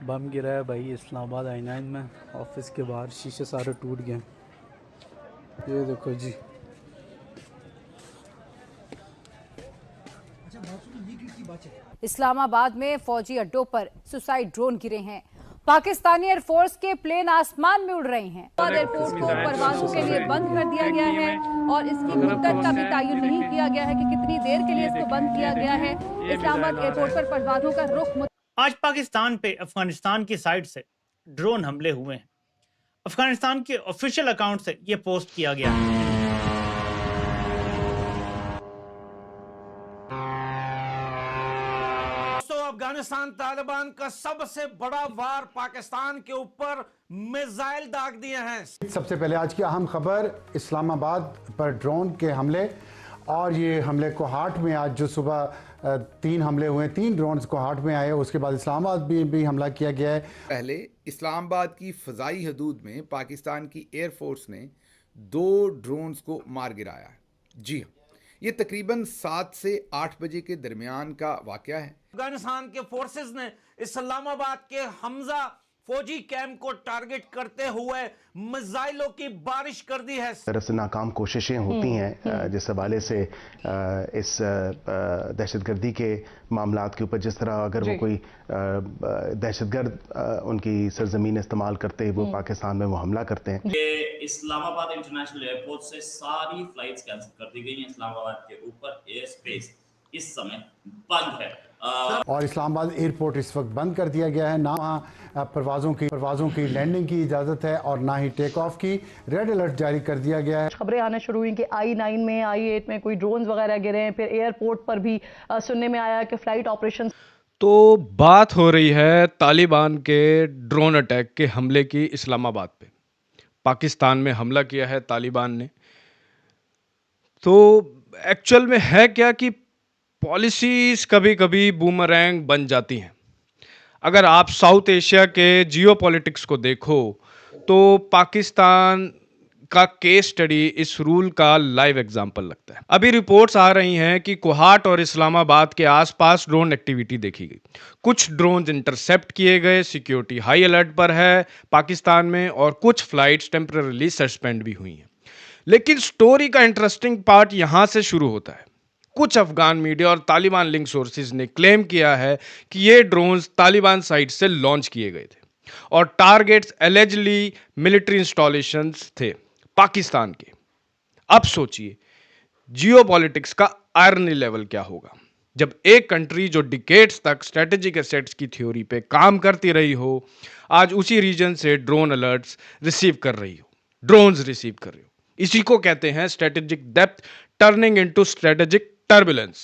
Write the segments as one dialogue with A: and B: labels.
A: बम गिरा है भाई इस्लामाबाद I9 में। ऑफिस के बाहर शीशे सारे टूट गए। ये देखो जी।
B: इस्लामाबाद में फौजी अड्डों पर सुसाइड ड्रोन गिरे हैं। पाकिस्तानी एयरफोर्स के प्लेन आसमान में उड़ रहे हैं। एयरपोर्ट को परवाजों के लिए बंद कर दिया गया है और इसकी मुद्दत का भी तयन नहीं किया गया है कि कितनी देर के लिए इसको बंद किया गया है। इस्लामाबाद एयरपोर्ट पर परवाजों का रुख
C: आज पाकिस्तान पे अफगानिस्तान की साइड से ड्रोन हमले हुए हैं। अफगानिस्तान के ऑफिशियल अकाउंट से ये पोस्ट किया गया है।
D: अफगानिस्तान तालिबान का सबसे बड़ा वार पाकिस्तान के ऊपर मिसाइल दाग दिए हैं।
E: सबसे पहले आज की अहम खबर, इस्लामाबाद पर ड्रोन के हमले। और ये हमले कोहाट में आज जो सुबह 3 हमले हुए, 3 ड्रोन कोहाट में आए। उसके बाद इस्लामाबाद भी हमला किया गया है।
F: पहले इस्लामाबाद की फ़ज़ाई हदूद में पाकिस्तान की एयरफोर्स ने 2 ड्रोन्स को मार गिराया है। जी हाँ, ये तकरीबन 7 से 8 बजे के दरमियान का वाक़या है।
D: अफगानिस्तान के फोर्सेस ने इस्लामाबाद के हमजा फौजी कैंप को टारगेट करते हुए मिसाइलों की बारिश कर दी है।
G: तरफ से नाकाम कोशिशें होती हैं जिस हवाले से इस दहशतगर्दी के मामलात के ऊपर, जिस तरह अगर वो कोई दहशतगर्द उनकी सरजमीन इस्तेमाल करते हैं, वो पाकिस्तान में वो हमला करते हैं।
H: इस्लामाबाद इंटरनेशनल एयरपोर्ट से सारी फ्लाइट्स कैंसिल कर दी गई हैं। इस्लामाबाद के ऊपर एयर स्पेस इस समय बंद है
E: और इस्लामाबाद एयरपोर्ट इस वक्त बंद कर दिया गया है। ना वहाँ परवाज़ों की लैंडिंग की इजाज़त है और ना ही टेक ऑफ की। रेड अलर्ट जारी कर दिया गया है।
I: खबरें आना शुरू हुई कि I9 में, I8 में कोई ड्रोन्स वगैरह गिरे हैं। फिर एयरपोर्ट पर भी सुनने में आया कि फ्लाइट ऑपरेशन।
J: तो बात हो रही है तालिबान के ड्रोन अटैक के हमले की इस्लामाबाद पे। पाकिस्तान में हमला किया है तालिबान ने। तो एक्चुअल में है क्या कि पॉलिसीज़ कभी कभी बूमरैंग बन जाती हैं। अगर आप साउथ एशिया के जियोपॉलिटिक्स को देखो तो पाकिस्तान का केस स्टडी इस रूल का लाइव एग्जाम्पल लगता है। अभी रिपोर्ट्स आ रही हैं कि कोहाट और इस्लामाबाद के आसपास ड्रोन एक्टिविटी देखी गई। कुछ ड्रोन इंटरसेप्ट किए गए, सिक्योरिटी हाई अलर्ट पर है पाकिस्तान में, और कुछ फ्लाइट्स टेम्पररी सस्पेंड भी हुई हैं। लेकिन स्टोरी का इंटरेस्टिंग पार्ट यहाँ से शुरू होता है। कुछ अफगान मीडिया और तालिबान लिंक सोर्सेज ने क्लेम किया है कि ये ड्रोन्स तालिबान साइड से लॉन्च किए गए थे और टारगेट्स एलिजिडली मिलिट्री इंस्टॉलेशंस थे पाकिस्तान के। अब सोचिए जियोपॉलिटिक्स का आयरनी लेवल क्या होगा जब एक कंट्री जो डिकेड्स तक स्ट्रेटेजिक एसेट्स की थ्योरी पे काम करती रही हो, आज उसी रीजन से ड्रोन अलर्ट्स रिसीव कर रही हो, ड्रोन्स रिसीव कर रही हो। इसी को कहते हैं strategic depth turning into strategic turbulence.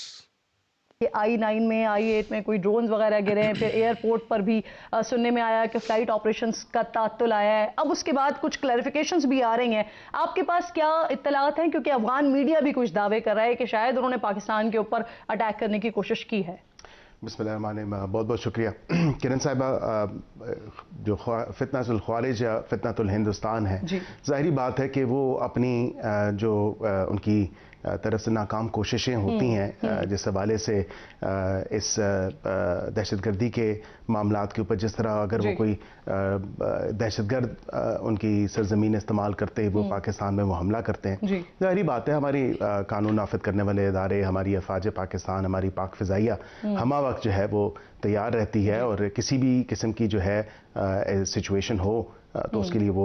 I: I9 में, I8 में कोई ड्रोन्स वगैरह गिरे हैं। फिर एयरपोर्ट पर भी सुनने में आया कि फ्लाइट ऑपरेशंस का तात्तुल आया है। अब उसके बाद कुछ क्लैरिफिकेशंस भी आ रही हैं। आपके पास क्या इत्तलात हैं? क्योंकि अफगान मीडिया भी कुछ दावे कर रहा है कि शायद उन्होंने पाकिस्तान के ऊपर अटैक करने की कोशिश की है।
G: बिस्मिल्लाह, बहुत बहुत शुक्रिया किरण साहिबा। जो फितनातुल ख्वारिज या फितनातुल हिंदुस्तान है, ज़ाहिरी बात है कि वो अपनी जो उनकी तरफ से नाकाम कोशिशें होती हैं जिस हवाले से इस दहशतगर्दी के मामलात के ऊपर, जिस तरह अगर वो कोई दहशतगर्द उनकी सरजमीन इस्तेमाल करते हैं, वो पाकिस्तान में वो हमला करते हैं। ज़ाहिरी बात है हमारी कानून नाफिज करने वाले इदारे, हमारी अफवाज पाकिस्तान, हमारी पाक फ़िज़ाइया हमा वक्त जो है वो तैयार रहती है और किसी भी किस्म की जो है सिचुएशन हो तो उसके लिए वो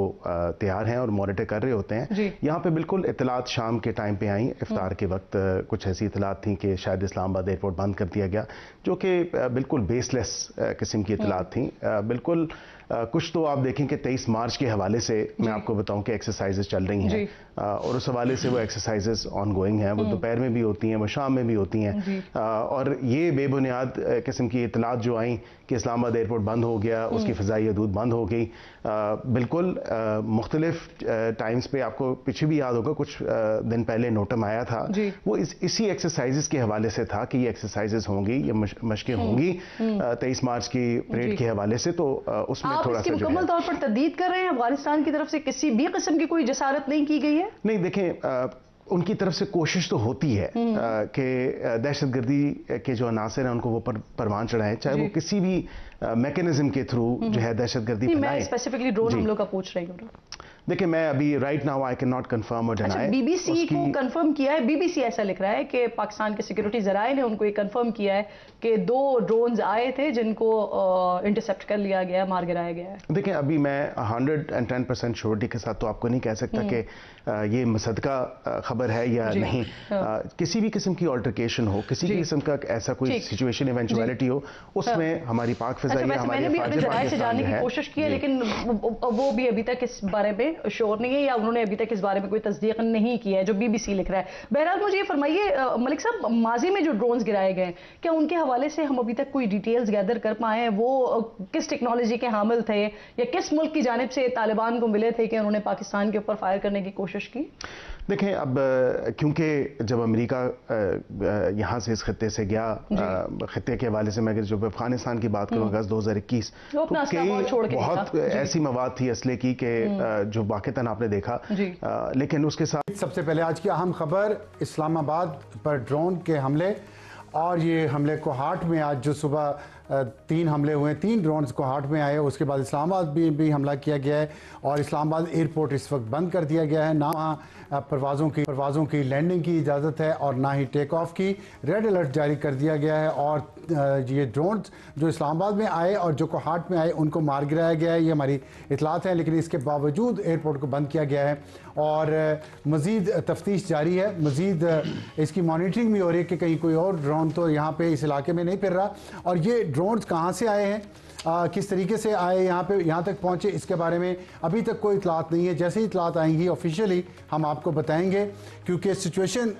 G: तैयार हैं और मॉनिटर कर रहे होते हैं। यहाँ पे बिल्कुल इतलात शाम के टाइम पे आई, इफ्तार के वक्त कुछ ऐसी इतलात थी कि शायद इस्लामाबाद एयरपोर्ट बंद कर दिया गया, जो कि बिल्कुल बेसलेस किस्म की इतलात थी। बिल्कुल कुछ तो आप देखें कि 23 मार्च के हवाले से मैं आपको बताऊं कि एक्सरसाइजेस चल रही हैं और उस हवाले से वो एक्सरसाइजेस ऑन गोइंग हैं। वो दोपहर में भी होती हैं, वो शाम में भी होती हैं। और ये बेबुनियाद किस्म की इतलात जो आई कि इस्लामाबाद एयरपोर्ट बंद हो गया, उसकी फ़िज़ाई हदूद बंद हो गई, बिल्कुल मुख्तलिफ टाइम्स पे, आपको पीछे भी याद होगा कुछ दिन पहले नोटम आया था, वो इसी एक्सरसाइजेस के हवाले से था कि ये एक्सरसाइजेस होंगी, ये मशकें होंगी 23 मार्च की परेड के हवाले से। तो उसमें
I: आप इसकी मुकम्मल तौर पर तर्दीद कर रहे हैं? अफगानिस्तान की तरफ से किसी भी किस्म की कोई जसारत नहीं की गई है?
G: नहीं, देखें उनकी तरफ से कोशिश तो होती है कि दहशतगर्दी के जो अनासर हैं उनको वो परवान चढ़ाएं, चाहे वो किसी भी मैकेनिज्म के थ्रू जो है दहशतगर्दी फैलाएं।
I: मैं स्पेसिफिकली ड्रोन हमलों का पूछ रही हूँ।
G: देखिए, मैं अभी right now I can not confirm और डिनाई।
I: बीबीसी को कंफर्म किया है, बीबीसी ऐसा लिख रहा है कि पाकिस्तान के सिक्योरिटी जराए ने उनको ये कंफर्म किया है कि 2 ड्रोन्स आए थे जिनको इंटरसेप्ट कर लिया गया, मार गिराया गया है।
G: देखिए, अभी मैं 110% श्योरिटी के साथ तो आपको नहीं कह सकता कि ये मुसद्दका खबर है या नहीं। किसी भी किस्म की ऑल्टरकेशन हो, किसी भी किस्म का ऐसा कोई सिचुएशन इवेंचुअलिटी हो, उसमें हमारी पाक फिजाइया हमारे
I: जराए से जानने की कोशिश की है, लेकिन वो भी अभी तक इस बारे में श्योर नहीं है या उन्होंने अभी तक इस बारे में कोई तस्दीक नहीं की है, जो बीबीसी लिख रहा है। बहरहाल मुझे ये फरमाइए मलिक साहब, माजी में जो ड्रोन्स गिराए गए, क्या उनके हवाले से हम अभी तक कोई डिटेल्स गैदर कर पाए हैं? वो किस टेक्नोलॉजी के हामिल थे या किस मुल्क की जानिब से तालिबान को मिले थे कि उन्होंने पाकिस्तान के ऊपर फायर करने की कोशिश की?
G: देखें, अब क्योंकि जब अमेरिका यहाँ से इस खत्ते से गया, खत्ते के हवाले से मैं अगर जब अफगानिस्तान की बात करूँ अगस्त 2021, तो कई बहुत ऐसी मवाद थी असले की कि जो वाक़तन आपने देखा, लेकिन उसके साथ
E: सबसे पहले आज की अहम खबर, इस्लामाबाद पर ड्रोन के हमले, और ये हमले कोहाट में आज जो सुबह 3 हमले हुए, 3 ड्रोन्स कोहाट में आए, उसके बाद इस्लामाबाद भी हमला किया गया है और इस्लामाबाद एयरपोर्ट इस वक्त बंद कर दिया गया है। ना वहाँ परवाज़ों की लैंडिंग की इजाज़त है और ना ही टेक ऑफ की। रेड अलर्ट जारी कर दिया गया है और ये ड्रोन्स जो इस्लामाबाद में आए और जो कोहाट में आए उनको मार गिराया गया है, ये हमारी इतलात है। लेकिन इसके बावजूद एयरपोर्ट को बंद किया गया है और मज़ीद तफ्तीश जारी है, मज़ीद इसकी मॉनिटरिंग भी हो रही है कि कहीं कोई और ड्रोन तो यहाँ पे इस इलाके में नहीं फिर रहा। और ये ड्रोन्स कहाँ से आए हैं, किस तरीके से आए, यहाँ तक पहुँचे, इसके बारे में अभी तक कोई इतलात नहीं है। जैसे ही इतलात आएंगी ऑफिशियली हम आपको बताएंगे, क्योंकि सिचुएशन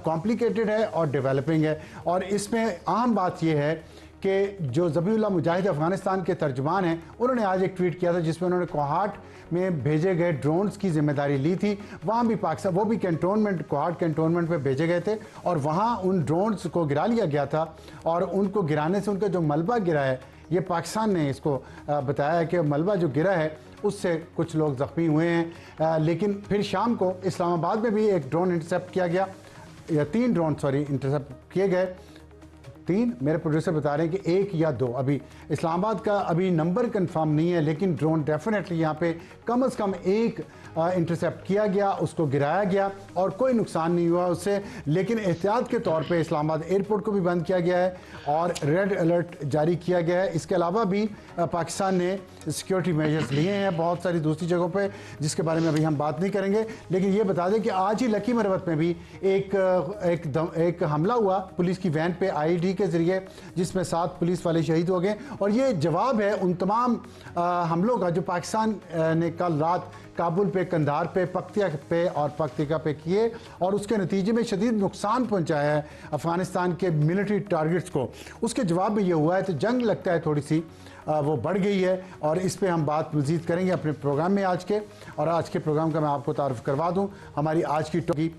E: कॉम्प्लिकेटेड है और डेवलपिंग है। और इसमें अहम बात यह है कि जो ज़बीहुल्लाह मुजाहिद अफ़गानिस्तान के तर्जुमान हैं, उन्होंने आज एक ट्वीट किया था जिसमें उन्होंने कोहाट में भेजे गए ड्रोन्स की जिम्मेदारी ली थी। वहाँ भी पाकिस्तान, वो भी कैंटोनमेंट, कोहाट कैंटोनमेंट में भेजे गए थे और वहाँ उन ड्रोन्स को गिरा लिया गया था और उनको गिराने से उनका जो मलबा गिरा है, ये पाकिस्तान ने इसको बताया कि मलबा जो गिरा है उससे कुछ लोग ज़ख्मी हुए हैं। लेकिन फिर शाम को इस्लामाबाद में भी एक ड्रोन इंटरसेप्ट किया गया, या 3 ड्रोन इंटरसेप्ट किए गए। 3, मेरे प्रोड्यूसर बता रहे हैं कि 1 या 2, अभी इस्लामाबाद का अभी नंबर कंफर्म नहीं है, लेकिन ड्रोन डेफिनेटली यहाँ पे कम से कम 1 इंटरसेप्ट किया गया, उसको गिराया गया और कोई नुकसान नहीं हुआ उससे। लेकिन एहतियात के तौर पे इस्लामाबाद एयरपोर्ट को भी बंद किया गया है और रेड अलर्ट जारी किया गया है। इसके अलावा भी पाकिस्तान ने सिक्योरिटी मेजर्स लिए हैं बहुत सारी दूसरी जगहों पे, जिसके बारे में अभी हम बात नहीं करेंगे। लेकिन ये बता दें कि आज ही लकी मरवत में भी एक हमला हुआ पुलिस की वैन पे IED के ज़रिए, जिसमें 7 पुलिस वाले शहीद हो गए। और ये जवाब है उन तमाम हमलों का जो पाकिस्तान ने कल रात काबुल पे, कंधार पे, पख्तिया पे और पख्तिका पे किए और उसके नतीजे में शदीद नुकसान पहुंचाया है अफ़गानिस्तान के मिलिट्री टारगेट्स को। उसके जवाब में ये हुआ है, तो जंग लगता है थोड़ी सी वो बढ़ गई है और इस पे हम बात मज़ीद करेंगे अपने प्रोग्राम में आज के। और आज के प्रोग्राम का मैं आपको तारुफ करवा दूं, हमारी आज की टॉपिक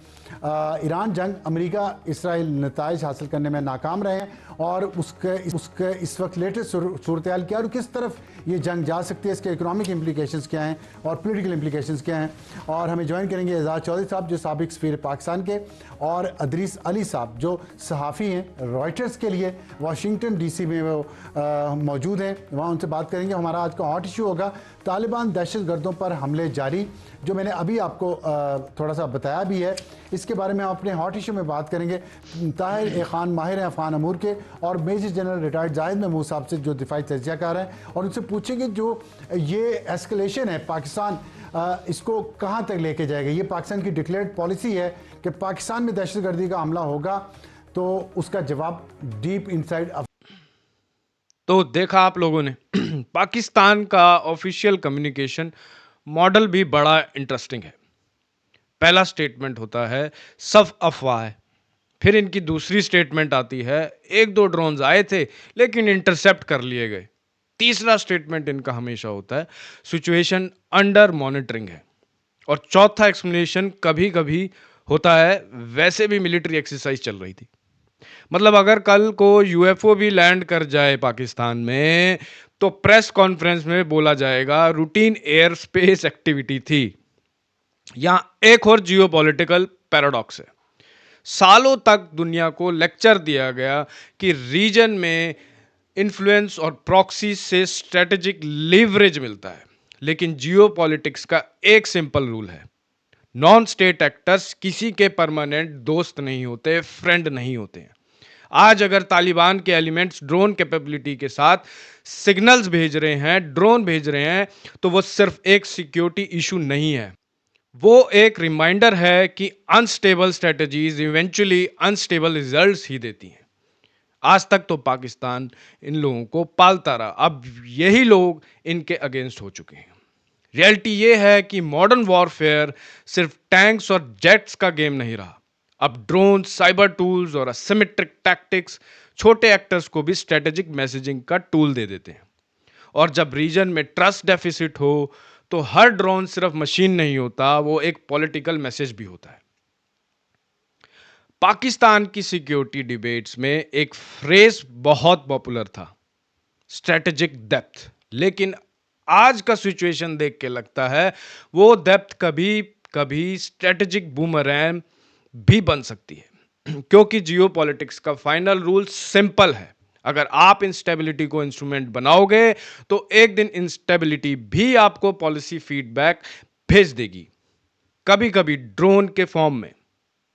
E: ईरान जंग, अमेरिका इसराइल नताइज हासिल करने में नाकाम रहे हैं और उसके इस वक्त लेटेस्ट सूरत हाल क्या और किस तरफ ये जंग जा सकती है, इसके इकोनॉमिक इम्प्लीकेशंस क्या हैं और पॉलिटिकल इम्प्लीकेशंस क्या हैं। और हमें ज्वाइन करेंगे एजाज चौधरी साहब जो साबिक सफीर पाकिस्तान के, और अदरीस अली साहब जो सहाफ़ी हैं रॉयटर्स के लिए, वाशिंगटन DC में वो मौजूद हैं, वहाँ उनसे बात करेंगे। हमारा आज का हॉट इशू होगा तालिबान दहशतगर्दों पर हमले जारी, जो मैंने अभी आपको थोड़ा सा बताया भी है। इसके बारे में हम अपने हॉट इशू में बात करेंगे ताहिर खान माहिर हैं अफ़गान अमूर के और major general retired Zahid Mahmood साहब से जो दिफाई तजियाकार हैं, और उनसे पूछेंगे जो ये एस्केलेशन है पाकिस्तान इसको कहाँ तक लेके जाएगा। ये पाकिस्तान की डिक्लेयर्ड पॉलिसी है कि पाकिस्तान में दहशतगर्दी का हमला होगा तो उसका जवाब डीप इनसाइड।
J: तो देखा आप लोगों ने पाकिस्तान का ऑफिशियल कम्युनिकेशन मॉडल भी बड़ा इंटरेस्टिंग है। पहला स्टेटमेंट होता है सब अफवाह है, फिर इनकी दूसरी स्टेटमेंट आती है 1-2 ड्रोन्स आए थे लेकिन इंटरसेप्ट कर लिए गए। तीसरा स्टेटमेंट इनका हमेशा होता है सिचुएशन अंडर मॉनिटरिंग है, और चौथा एक्सप्लेनेशन कभी कभी होता है वैसे भी मिलिट्री एक्सरसाइज चल रही थी। मतलब अगर कल को UFO भी लैंड कर जाए पाकिस्तान में तो प्रेस कॉन्फ्रेंस में बोला जाएगा रूटीन एयर स्पेस एक्टिविटी थी। यहां एक और जियोपॉलिटिकल पैराडॉक्स है। सालों तक दुनिया को लेक्चर दिया गया कि रीजन में इन्फ्लुएंस और प्रॉक्सी से स्ट्रेटेजिक लीवरेज मिलता है, लेकिन जियोपॉलिटिक्स का एक सिंपल रूल है, नॉन स्टेट एक्टर्स किसी के परमानेंट दोस्त नहीं होते, फ्रेंड नहीं होते हैं। आज अगर तालिबान के एलिमेंट्स ड्रोन कैपेबिलिटी के साथ सिग्नल्स भेज रहे हैं, ड्रोन भेज रहे हैं, तो वो सिर्फ एक सिक्योरिटी इशू नहीं है, वो एक रिमाइंडर है कि unstable strategies eventually unstable results ही देती हैं। आज तक तो पाकिस्तान इन लोगों को पालता रहा, अब यही लोग इनके अगेंस्ट हो चुके हैं। रियलिटी ये है कि मॉडर्न वॉरफेयर सिर्फ टैंक्स और जेट्स का गेम नहीं रहा। अब ड्रोन, साइबर टूल्स और असिमेट्रिक टैक्टिक्स छोटे एक्टर्स को भी स्ट्रेटेजिक मैसेजिंग का टूल दे देते हैं। और जब रीजन में ट्रस्ट डेफिसिट हो तो हर ड्रोन सिर्फ मशीन नहीं होता, वो एक पॉलिटिकल मैसेज भी होता है। पाकिस्तान की सिक्योरिटी डिबेट्स में एक फ्रेज बहुत पॉपुलर था, स्ट्रेटेजिक डेप्थ, लेकिन आज का सिचुएशन देख के लगता है वो डेप्थ कभी कभी स्ट्रेटेजिक बूमरैंग भी बन सकती है, क्योंकि जियोपॉलिटिक्स का फाइनल रूल सिंपल है, अगर आप इंस्टेबिलिटी को इंस्ट्रूमेंट बनाओगे तो एक दिन इंस्टेबिलिटी भी आपको पॉलिसी फीडबैक भेज देगी, कभी कभी ड्रोन के फॉर्म में।